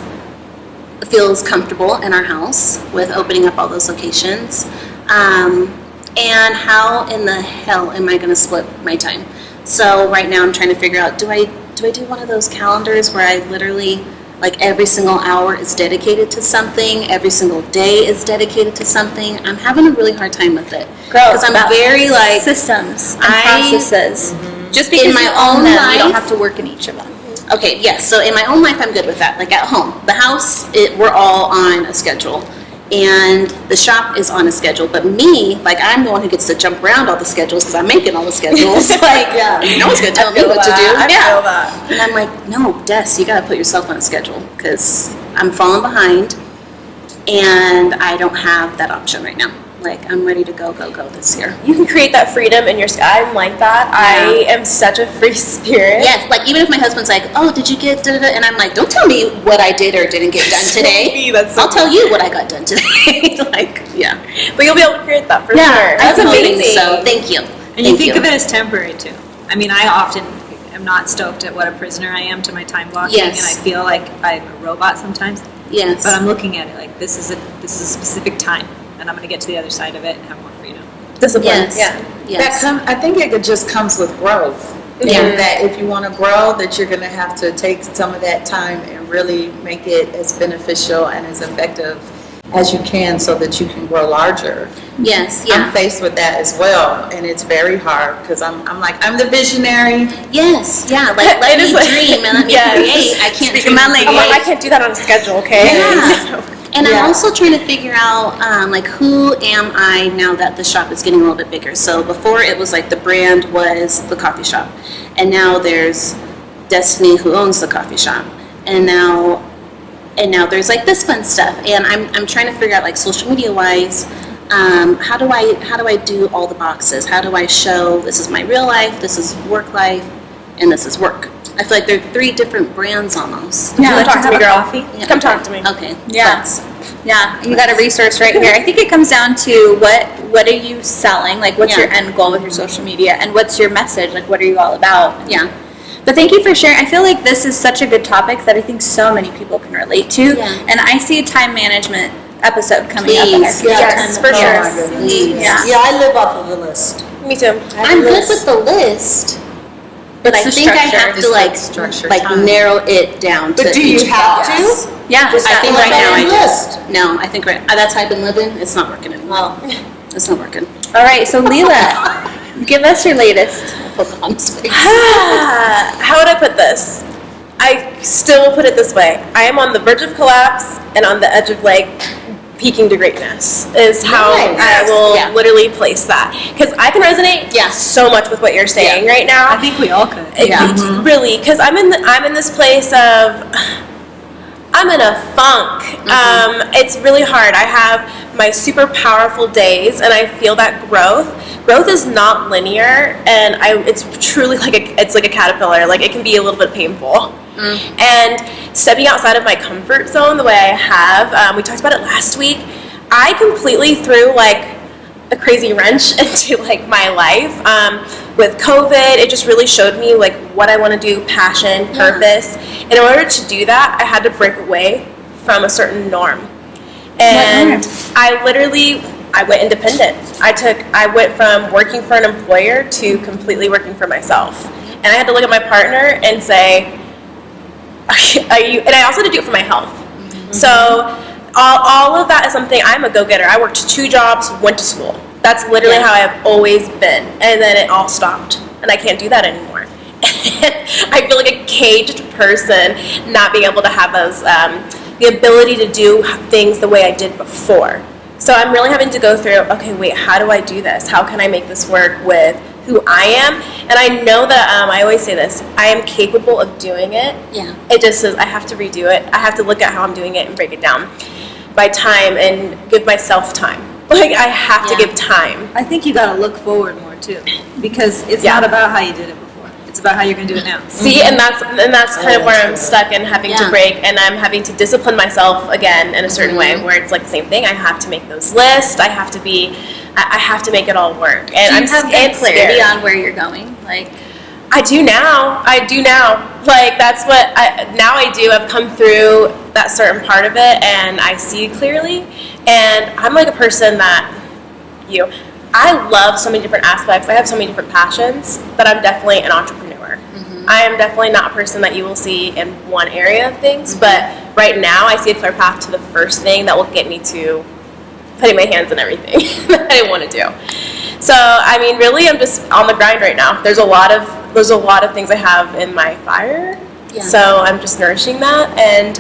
comfortable in our house with opening up all those locations. And how in the hell am I going to split my time? So right now I'm trying to figure out, do I do one of those calendars where I literally, like, every single hour is dedicated to something, every single day is dedicated to something? I'm having a really hard time with it. Because I'm very, like, systems and processes. Just because in my you own own them, life, you don't have to work in each of them. okay, yes, so in my own life, I'm good with that. Like, at home, the house, we're all on a schedule. And the shop is on a schedule, but me, like, I'm the one who gets to jump around all the schedules because I'm making all the schedules. Like, no one's gonna tell me what to do. I feel that. And I'm like, no, Des, you gotta put yourself on a schedule because I'm falling behind and I don't have that option right now. Like, I'm ready to go this year. You can create that freedom in your, I'm like that. I am such a free spirit. Yes, like, even if my husband's like, oh, did you get da-da-da? And I'm like, don't tell me what I did or didn't get done today. I'll tell you what I got done today. Like, yeah. But you'll be able to create that for sure. That's That's amazing. amazing. So, thank you. And you think of it as temporary too. I mean, I often am not stoked at what a prisoner I am to my time blocking, Yes. and I feel like I'm a robot sometimes. Yes. But I'm looking at it like this is a specific time, and I'm going to get to the other side of it and have more freedom. Discipline. Yes. Yeah. Yes. I think it just comes with growth. Yeah. And that if you want to grow, that you're going to have to take some of that time and really make it as beneficial and as effective as you can so that you can grow larger. Yes, I'm yeah. faced with that as well, and it's very hard because I'm the visionary. Yes, yeah, like, let It me is like- dream and let me Yes. create. I can't Speaking my dream and language. I'm like, I create. can't do that on a schedule, okay? Yeah. And I'm also trying to figure out, like, who am I now that the shop is getting a little bit bigger? So before it was like the brand was the coffee shop, and now there's Destiny who owns the coffee shop, and now there's like this fun stuff, and I'm trying to figure out, like, social media wise, how do I do all the boxes? How do I show this is my real life, this is work life, and this is work? I feel like there are 3 different brands almost. Yeah, Talk to me, girl. Yeah, Come talk to me. Okay. Yeah. Let's- Yeah, you got a resource right here. I think it comes down to what are you selling? Like, what's Yeah. your end goal with your social media, and what's your message? Like, what are you all about? Yeah. But thank you for sharing. I feel like this is such a good topic that I think so many people can relate to. Yeah. And I see a time management episode coming up in our Please. future. Yes, for Oh, sure. my goodness. Please. Yeah. Yeah, I live off of the list. Me too. I'm good with the list, but I It's the think I structure. have to It's like the structure, like time. narrow it down to But do you each have box. to? Yeah. I think right now I do. list. No, I think that's how I've been living. It's not working anymore. Oh. It's not working. All right, so Leela, give us your latest. Put on space. How would I put this? I still put it this way. I am on the verge of collapse and on the edge of, like, peaking to greatness is how Nice. I will Yeah. literally place that. Because I can resonate so much with what you're saying right now. I think we all could. Really, because I'm in this place of I'm in a funk. It's really hard. I have my super powerful days, and I feel that growth is not linear, and it's truly like a caterpillar. Like, it can be a little bit painful. And stepping outside of my comfort zone the way I have, we talked about it last week, I completely threw like a crazy wrench into like my life. With COVID, it just really showed me like what I want to do, passion, purpose. And in order to do that, I had to break away from a certain norm. And I went independent. I went from working for an employer to completely working for myself. And I had to look at my partner and say, are you, and I also had to do it for my health. So all of that is something, I'm a go-getter. I worked 2 jobs, went to school. That's literally how I've always been. And then it all stopped. And I can't do that anymore. I feel like a caged person, not being able to have the ability to do things the way I did before. So I'm really having to go through, okay, wait, how do I do this? How can I make this work with who I am? And I know that, I always say this, I am capable of doing it. Yeah. It just says I have to redo it. I have to look at how I'm doing it and break it down by time and give myself time. Like, I have to give time. I think you got to look forward more too, because it's not about how you did it before. It's It's about how you're gonna do it now. See, and that's kind of where I'm stuck and having to Yeah. break, and I'm having to discipline myself again in a certain way, where it's like the same thing. I have to make those lists. I have to make it all work. And Do I'm you have scared. good clarity on where you're going? Like, I do now. Like, that's what I do. I've come through that certain part of it, and I see clearly. And I'm like a person that, I love so many different aspects. I have so many different passions, but I'm definitely an entrepreneur. I am definitely not a person that you will see in one area of things, but right now I see a clear path to the first thing that will get me to putting my hands in everything that I want to do. So, I mean, really, I'm just on the grind right now. There's a lot of things I have in my fire. Yeah. So I'm just nourishing that and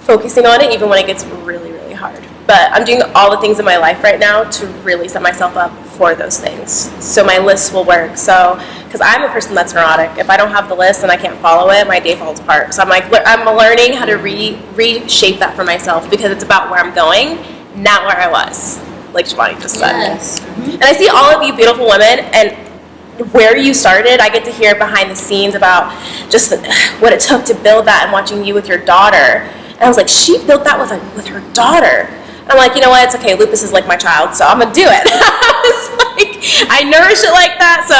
focusing on it, even when it gets really, really hard. But I'm doing all the things in my life right now to really set myself up for those things, so my list will work. So, because I'm a person that's neurotic. If I don't have the list and I can't follow it, my day falls apart. So I'm learning how to reshape that for myself, because it's about where I'm going, not where I was, like Shivani just said. Yes. And I see all of you beautiful women, and where you started, I get to hear behind the scenes about just what it took to build that, and watching you with your daughter. And I was like, she built that with her daughter. I'm like, you know what, it's okay, lupus is like my child, so I'm gonna do it. I was like, I nourish it like that, so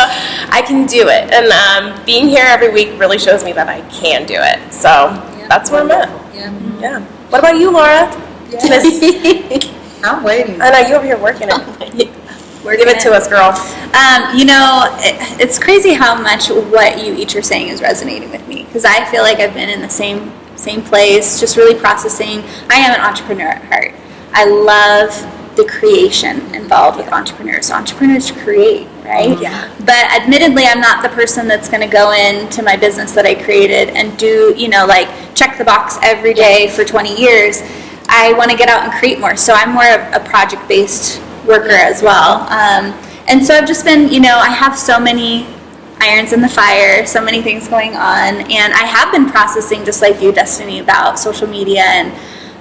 I can do it. And being here every week really shows me that I can do it. So that's where I'm at. Yeah. What about you, Laura? I'm waiting. I know, you over here working it. Give it to us, girl. It's crazy how much what you each are saying is resonating with me, because I feel like I've been in the same place, just really processing. I am an entrepreneur at heart. I love the creation involved with entrepreneurs. Entrepreneurs create, right? Yeah. But admittedly, I'm not the person that's going to go into my business that I created and do, check the box every day for 20 years. I want to get out and create more. So I'm more of a project-based worker as well. And so I've just been, I have so many irons in the fire, so many things going on. And I have been processing, just like you, Destiny, about social media and,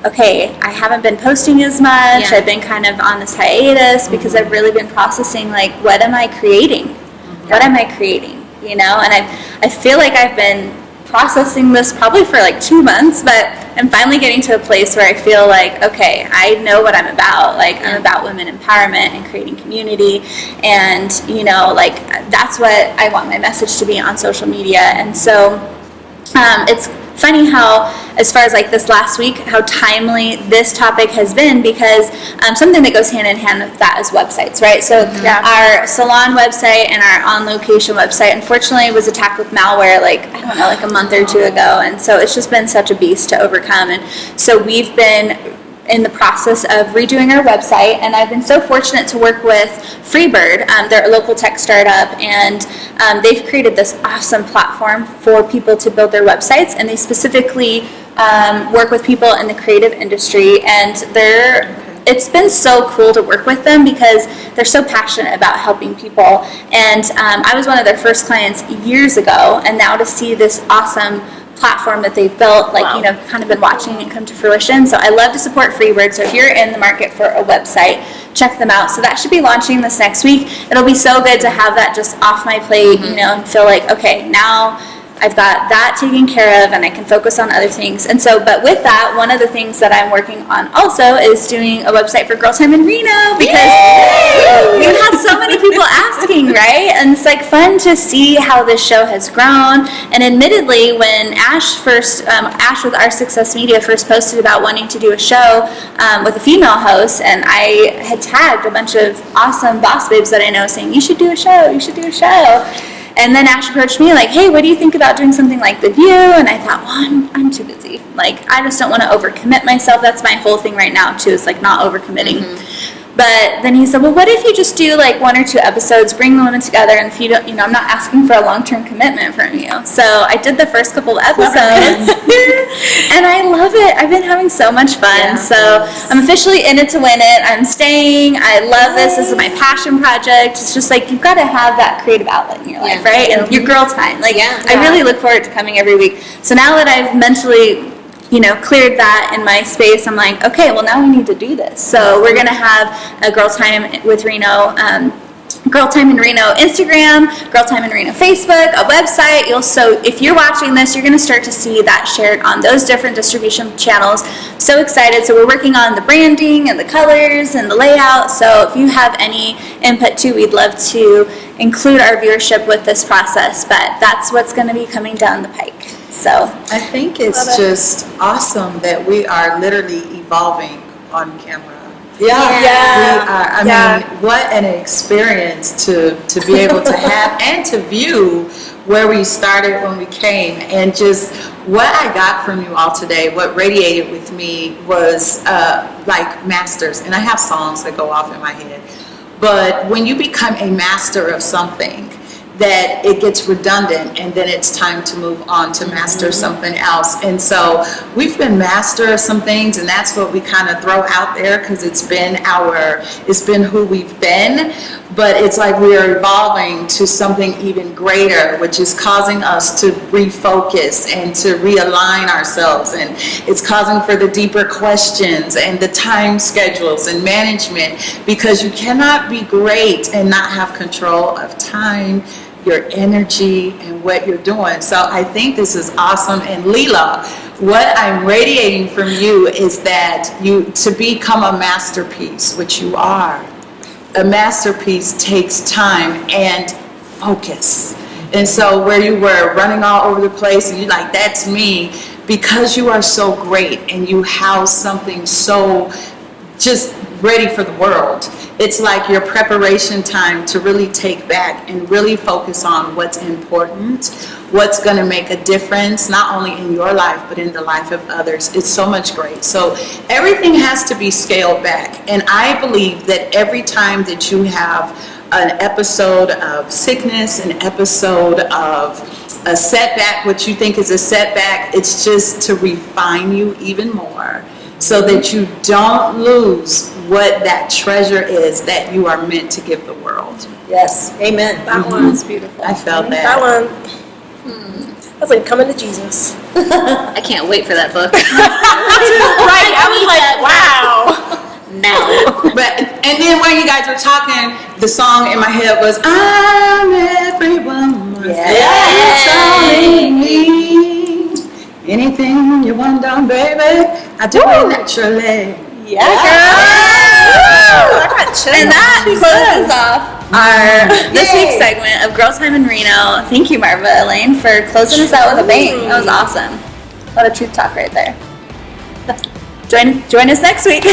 okay, I haven't been posting as much. Yeah. I've been kind of on this hiatus because I've really been processing, like, what am I creating? What am I creating? And I feel like I've been processing this probably for like 2 months, but I'm finally getting to a place where I feel like, okay, I know what I'm about. Like, I'm about women empowerment and creating community, and that's what I want my message to be on social media. And so it's funny how, as far as like this last week, how timely this topic has been, because something that goes hand in hand with that is websites, right? So our salon website and our on-location website, unfortunately, was attacked with malware like a month or two ago, and so it's just been such a beast to overcome. And so we've been in the process of redoing our website, and I've been so fortunate to work with Freebird. They're a local tech startup, and they've created this awesome platform for people to build their websites, and they specifically work with people in the creative industry, and it's been so cool to work with them because they're so passionate about helping people. And I was one of their first clients years ago, and now to see this awesome platform that they've built, kind of been watching it come to fruition. So I love to support Freebird. So if you're in the market for a website, check them out. So that should be launching this next week. It'll be so good to have that just off my plate, and feel like, okay, now I've got that taken care of and I can focus on other things. And so, but with that, one of the things that I'm working on also is doing a website for Girl Time in Reno, because we've had so many people asking, right? And it's like fun to see how this show has grown. And admittedly, when Ash with Our Success Media first posted about wanting to do a show with a female host, and I had tagged a bunch of awesome boss babes that I know saying, you should do a show. And then Ash approached me like, hey, what do you think about doing something like The View? And I thought, well, I'm too busy. Like, I just don't want to overcommit myself. That's my whole thing right now, too, is like not overcommitting. But then he said, well, what if you just do like 1 or 2 episodes, bring the women together, and if you don't, I'm not asking for a long-term commitment from you. So I did the first couple of episodes, and I love it. I've been having so much fun. So I'm officially in it to win it. I'm staying. I love this. This is my passion project. It's just like, you've got to have that creative outlet in your life, right? And your girl time. Like, I really look forward to coming every week. So now that I've mentally cleared that in my space, I'm like, okay, well, now we need to do this. So we're going to have a Girl Time with Reno Girl Time in Reno Instagram, Girl Time in Reno Facebook, a website. If you're watching this, you're going to start to see that shared on those different distribution channels. So excited. So we're working on the branding and the colors and the layout. So if you have any input too, we'd love to include our viewership with this process. But that's what's going to be coming down the pike. So I think it's just awesome that we are literally evolving on camera. Yeah. We are, I mean, what an experience to be able to have and to view where we started when we came, and just what I got from you all today, what radiated with me was like masters, and I have songs that go off in my head, but when you become a master of something, that it gets redundant and then it's time to move on to master something else. And so we've been master of some things, and that's what we kind of throw out there because it's been who we've been, but it's like we are evolving to something even greater, which is causing us to refocus and to realign ourselves, and it's causing for the deeper questions and the time schedules and management, because you cannot be great and not have control of time, your energy, and what you're doing. So I think this is awesome. And Leela, what I'm radiating from you is that to become a masterpiece, which you are, a masterpiece takes time and focus. And so where you were running all over the place and you're like, that's me, because you are so great and you house something so just ready for the world. It's like your preparation time to really take back and really focus on what's important, what's going to make a difference, not only in your life, but in the life of others. It's so much great. So everything has to be scaled back. And I believe that every time that you have an episode of sickness, an episode of a setback, what you think is a setback, it's just to refine you even more, so that you don't lose what that treasure is that you are meant to give the world. Yes, amen. That one was beautiful. I felt that. That one. I was like, coming to Jesus. I can't wait for that book. Right. I was like, wow. Now. And then when you guys were talking, the song in my head was, I'm every woman. Yes. It's all in me. Anything you want done, baby, I do it naturally. Yeah. And that closes off our this week's segment of Girl Time in Reno. Thank you, Marva Elaine, for closing us out with a bang. That was awesome. What a truth talk right there. Join us next week.